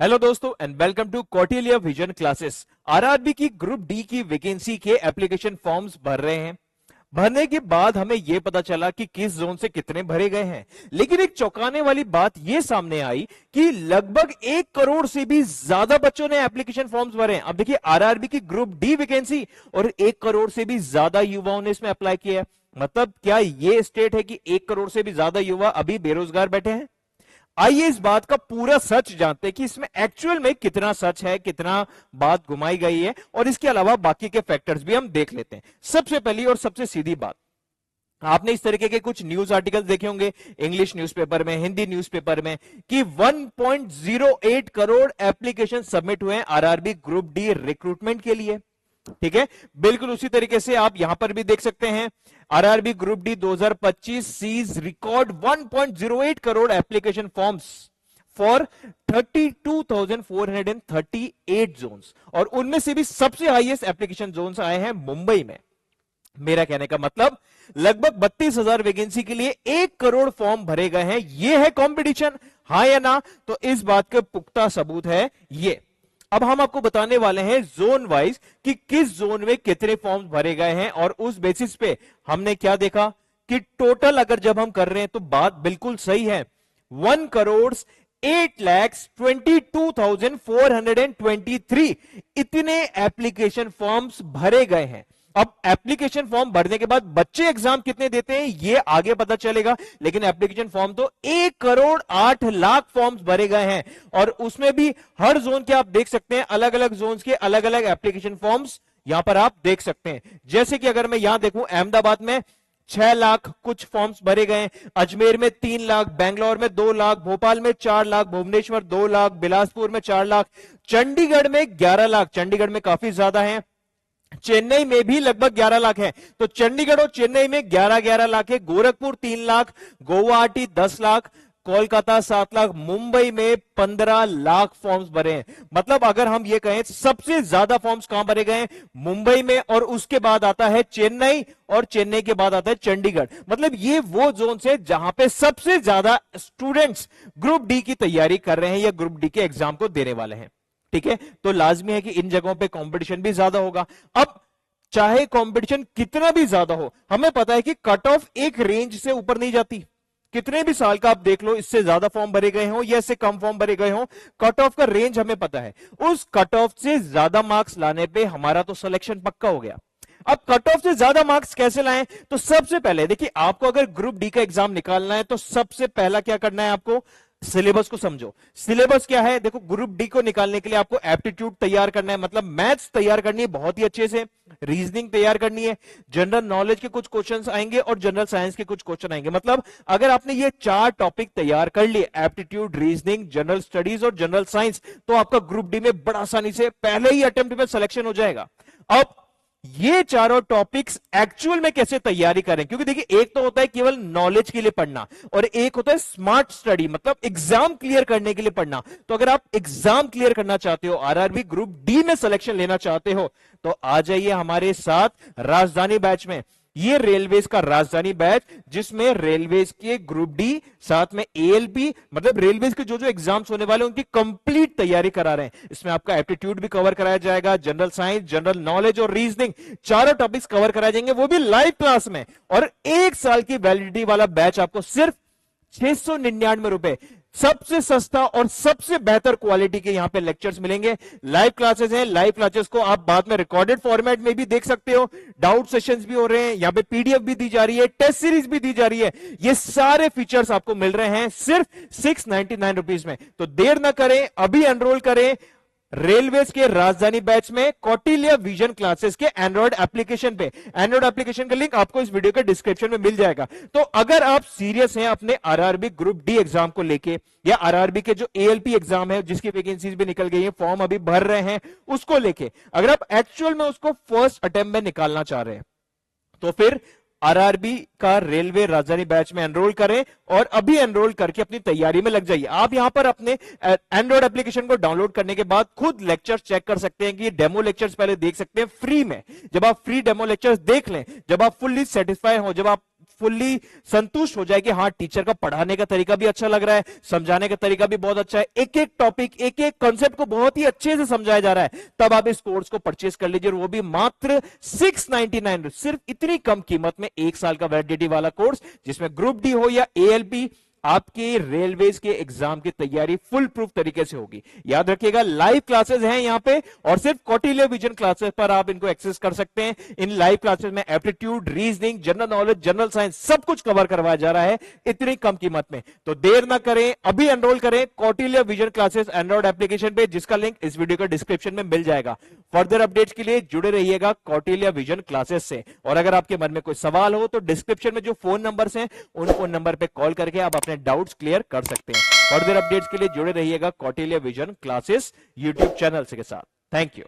Hello दोस्तों and welcome to Kautilya Vision Classes. RRB की group D की वैकेंसी के एप्लीकेशन फॉर्म्स भर रहे हैं। भरने के बाद हमें यह पता चला कि किस जोन से कितने भरे गए हैं, लेकिन एक चौंकाने वाली बात यह सामने आई कि लगभग 1 करोड़ से भी ज्यादा बच्चों ने एप्लीकेशन फॉर्म्स भरे हैं। अब देखिए, आरआरबी की ग्रुप डी वैकेंसी और 1 करोड़ से भी ज्यादा युवाओं ने इसमें अप्लाई किया है। मतलब क्या यह स्टेट है कि 1 करोड़ से भी ज्यादा युवा अभी बेरोजगार बैठे हैं? आइए इस बात का पूरा सच जानते हैं कि इसमें एक्चुअल में कितना सच है, कितना बात घुमाई गई है, और इसके अलावा बाकी के फैक्टर्स भी हम देख लेते हैं। सबसे पहली और सबसे सीधी बात, आपने इस तरीके के कुछ न्यूज आर्टिकल्स देखे होंगे इंग्लिश न्यूज़पेपर में, हिंदी न्यूज़पेपर में, कि 1.08 करोड़ एप्लीकेशन सबमिट हुए हैं आरआरबी ग्रुप डी रिक्रूटमेंट के लिए। ठीक है, बिल्कुल उसी तरीके से आप यहां पर भी देख सकते हैं, RRB group D 2025 sees record 1.08 crore application forms for 32,438 zones, और उनमें से भी सबसे हाईएस्ट एप्लीकेशन जोन्स आए हैं मुंबई में। मेरा कहने का मतलब, लगभग 32,000 वैकेंसी के लिए 1 करोड़ फॉर्म भरे गए हैं। यह है कंपटीशन, हाँ या ना? तो इस बात के पुख्ता सबूत है ये। अब हम आपको बताने वाले हैं जोन वाइज कि किस जोन में कितने फॉर्म्स भरे गए हैं, और उस बेसिस पे हमने क्या देखा कि टोटल अगर जब हम कर रहे हैं तो बात बिल्कुल सही है। 1,08,22,423 इतने एप्लीकेशन फॉर्म्स भरे गए हैं। अब एप्लीकेशन फॉर्म भरने के बाद बच्चे एग्जाम कितने देते हैं ये आगे पता चलेगा, लेकिन एप्लीकेशन फॉर्म तो 1,08,00,000 फॉर्म्स भरे गए हैं, और उसमें भी हर जोन के आप देख सकते हैं, अलग अलग जोन के अलग अलग एप्लीकेशन फॉर्म्स यहां पर आप देख सकते हैं। जैसे कि अगर मैं यहां देखूं, अहमदाबाद में 6 लाख कुछ फॉर्म्स भरे गए, अजमेर में 3 लाख, बेंगलोर में 2 लाख, भोपाल में 4 लाख, भुवनेश्वर 2 लाख, बिलासपुर में 4 लाख, चंडीगढ़ में 11 लाख, चंडीगढ़ में काफी ज्यादा है, चेन्नई में भी लगभग 11 लाख है। तो चंडीगढ़ और चेन्नई में 11-11 लाख है, गोरखपुर 3 लाख, गुवाहाटी 10 लाख, कोलकाता 7 लाख, मुंबई में 15 लाख फॉर्म्स भरे हैं। मतलब अगर हम ये कहें, सबसे ज्यादा फॉर्म्स कहां भरे गए हैं? मुंबई में, और उसके बाद आता है चेन्नई, और चेन्नई के बाद आता है चंडीगढ़। मतलब ये वो जोन है जहां पे सबसे ज्यादा स्टूडेंट्स ग्रुप डी की तैयारी कर रहे हैं या ग्रुप डी के एग्जाम को देने वाले हैं। ठीक है, तो लाजमी है कि इन जगहों पे कंपटीशन भी ज्यादा होगा। अब चाहे कंपटीशन कितना भी ज्यादा हो, हमें पता है कि कट ऑफ एक रेंज से ऊपर नहीं जाती। कितने भी साल का आप देख लो, इससे ज्यादा फॉर्म भरे गए हो या इससे कम फॉर्म भरे गए हो, कट ऑफ का रेंज हमें पता है। उस कट ऑफ से ज्यादा मार्क्स लाने पे हमारा तो सिलेक्शन पक्का हो गया। अब कट ऑफ से ज्यादा मार्क्स कैसे लाएं? तो सबसे पहले देखिए, आपको अगर ग्रुप डी का एग्जाम निकालना है तो सबसे पहला क्या करना है, आपको सिलेबस को समझो। सिलेबस क्या है? देखो, ग्रुप डी को निकालने के लिए आपको एप्टीट्यूड तैयार करना है, मतलब मैथ्स तैयार करनी है बहुत ही अच्छे से, रीजनिंग तैयार करनी है, जनरल नॉलेज के कुछ क्वेश्चंस आएंगे और जनरल साइंस के कुछ क्वेश्चन आएंगे। मतलब अगर आपने ये 4 टॉपिक तैयार कर लिए, एप्टीट्यूड, रीजनिंग, जनरल स्टडीज और जनरल साइंस, तो आपका ग्रुप डी में बड़ा आसानी से पहले ही अटेम्प्ट में सिलेक्शन हो जाएगा। अब ये चारों टॉपिक्स एक्चुअल में कैसे तैयारी करें, क्योंकि देखिए, एक तो होता है केवल नॉलेज के लिए पढ़ना, और एक होता है स्मार्ट स्टडी, मतलब एग्जाम क्लियर करने के लिए पढ़ना। तो अगर आप एग्जाम क्लियर करना चाहते हो, आरआरबी ग्रुप डी में सिलेक्शन लेना चाहते हो, तो आ जाइए हमारे साथ राजधानी बैच में। ये रेलवेज का राजधानी बैच, जिसमें रेलवेज के ग्रुप डी, साथ में एएलपी, मतलब रेलवेज के जो जो एग्जाम्स होने वाले उनकी कंप्लीट तैयारी करा रहे हैं। इसमें आपका एप्टीट्यूड भी कवर कराया जाएगा, जनरल साइंस, जनरल नॉलेज और रीजनिंग, चारों टॉपिक्स कवर कराए जाएंगे, वो भी लाइव क्लास में। और 1 साल की वैलिडिटी वाला बैच आपको सिर्फ 699 रुपए, सबसे सस्ता और सबसे बेहतर क्वालिटी के यहां पे लेक्चर्स मिलेंगे। लाइव क्लासेस हैं, लाइव क्लासेस को आप बाद में रिकॉर्डेड फॉर्मेट में भी देख सकते हो, डाउट सेशंस भी हो रहे हैं, यहां पे पीडीएफ भी दी जा रही है, टेस्ट सीरीज भी दी जा रही है। ये सारे फीचर्स आपको मिल रहे हैं सिर्फ 699 रुपीज में। तो देर ना करें, अभी एनरोल करें रेलवेज के राजधानी बैच में, कौटिल्य विजन क्लासेस के एंड्रॉइड एप्लीकेशन पे। एंड्रॉइड एप्लीकेशन का लिंक आपको इस वीडियो के डिस्क्रिप्शन में मिल जाएगा। तो अगर आप सीरियस हैं अपने आरआरबी ग्रुप डी एग्जाम को लेके, या आरआरबी के जो एएलपी एग्जाम है जिसकी वैकेंसीज भी निकल गई है, फॉर्म अभी भर रहे हैं, उसको लेके अगर आप एक्चुअल में उसको फर्स्ट अटेम्प्ट में निकालना चाह रहे हैं, तो फिर आरआरबी का रेलवे राजधानी बैच में एनरोल करें, और अभी एनरोल करके अपनी तैयारी में लग जाइए। आप यहां पर अपने एंड्रॉइड एप्लीकेशन को डाउनलोड करने के बाद खुद लेक्चर्स चेक कर सकते हैं, कि डेमो लेक्चर्स पहले देख सकते हैं फ्री में। जब आप फ्री डेमो लेक्चर्स देख लें, जब आप फुल्ली सेटिस्फाई हो, जब आप फुल्ली संतुष्ट हो जाए कि हाँ टीचर का पढ़ाने का तरीका भी अच्छा लग रहा है, समझाने का तरीका भी बहुत अच्छा है, एक एक टॉपिक एक एक कॉन्सेप्ट को बहुत ही अच्छे से समझाया जा रहा है, तब आप इस कोर्स को परचेज कर लीजिए, और वो भी मात्र 699, सिर्फ इतनी कम कीमत में 1 साल का वैलिडिटी वाला कोर्स, जिसमें ग्रुप डी हो या एएलपी, आपके रेलवेज के एग्जाम की तैयारी फुल प्रूफ तरीके से होगी। याद रखिएगा लाइव क्लासेस हैं यहां पे, और सिर्फ कौटिल्य विजन क्लासेस पर आप इनको एक्सेस कर सकते हैं। इन लाइव क्लासेस में aptitude, reasoning, general knowledge, general science सब कुछ कवर करवाया जा रहा है इतनी कम कीमत में। तो देर ना करें, अभी एनरोल करें Kautilya Vision classes Android application पे, जिसका लिंक इस वीडियो के डिस्क्रिप्शन में मिल जाएगा। फर्दर अपडेट्स के लिए जुड़े रहिएगा कौटिल्य विजन क्लासेस से। और अगर आपके मन में कोई सवाल हो तो डिस्क्रिप्शन में जो फोन नंबर्स हैं उन फोन नंबर पे कॉल करके आप अपने डाउट्स क्लियर कर सकते हैं। फर्दर अपडेट्स के लिए जुड़े रहिएगा Kautilya Vision classes YouTube channel के साथ। Thank you.